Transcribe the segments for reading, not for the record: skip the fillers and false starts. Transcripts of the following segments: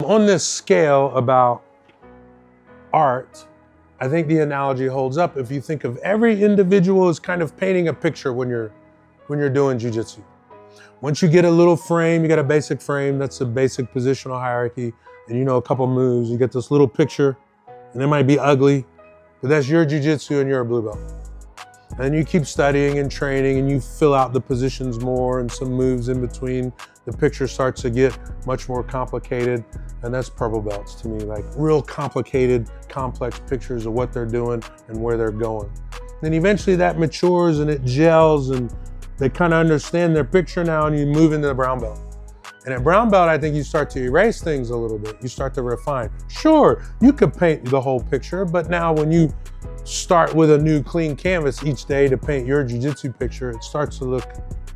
on this scale about art, I think the analogy holds up if you think of every individual as kind of painting a picture when you're doing jiu-jitsu. Once you get a little frame, you got a basic frame, that's a basic positional hierarchy, and you know a couple moves, you get this little picture, and it might be ugly, but that's your jiu-jitsu and you're a blue belt. And you keep studying and training and you fill out the positions more and some moves in between. The picture starts to get much more complicated, and that's purple belts to me, like real complicated, complex pictures of what they're doing and where they're going. Then eventually that matures and it gels and they kind of understand their picture now, and you move into the brown belt. And at brown belt, I think you start to erase things a little bit. You start to refine. Sure, you could paint the whole picture, but now when you start with a new clean canvas each day to paint your jiu-jitsu picture, it starts to look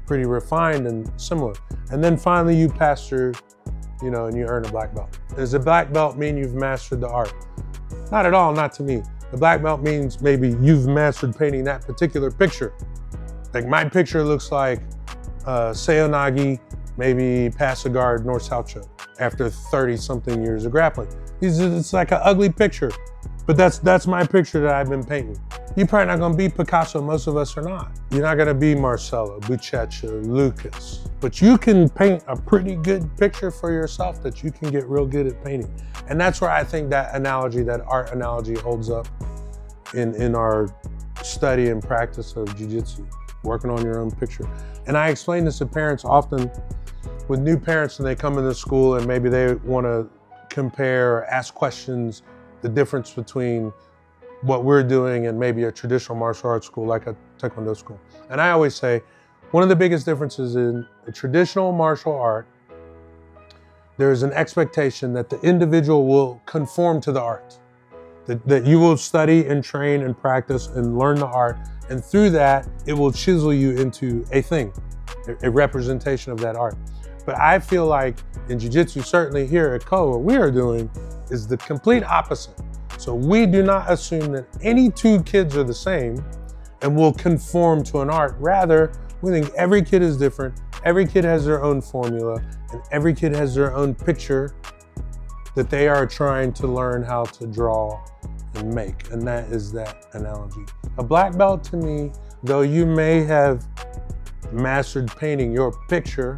pretty refined and similar. And then finally you pass through, and you earn a black belt. Does a black belt mean you've mastered the art? Not at all, not to me. The black belt means maybe you've mastered painting that particular picture. Like my picture looks like Seoinage, maybe pass a guard, north-south choke after 30-something years of grappling. It's like an ugly picture, but that's my picture that I've been painting. You're probably not gonna be Picasso, most of us are not. You're not gonna be Marcelo, Buchecha, Lucas, but you can paint a pretty good picture for yourself that you can get real good at painting. And that's where I think that analogy, that art analogy holds up in our study and practice of jiu-jitsu, working on your own picture. And I explain this to parents often with new parents when they come into school and maybe they wanna compare or ask questions, the difference between what we're doing and maybe a traditional martial arts school like a Taekwondo school. And I always say, one of the biggest differences in a traditional martial art, there's an expectation that the individual will conform to the art, that you will study and train and practice and learn the art, and through that, it will chisel you into a thing, a representation of that art. But I feel like in jiu-jitsu, certainly here at Ko, what we are doing is the complete opposite. So we do not assume that any two kids are the same and will conform to an art. Rather, we think every kid is different, every kid has their own formula, and every kid has their own picture that they are trying to learn how to draw and make, and that is that analogy. A black belt to me, though you may have mastered painting your picture,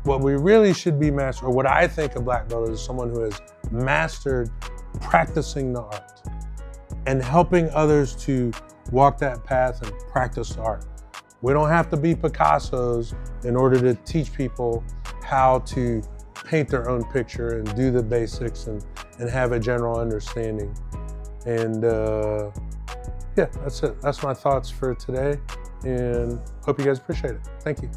what we really should be mastered, or what I think a black belt is someone who has mastered practicing the art and helping others to walk that path and practice the art. We don't have to be Picassos in order to teach people how to paint their own picture and do the basics and have a general understanding. And yeah, that's it. That's my thoughts for today, and hope you guys appreciate it. Thank you.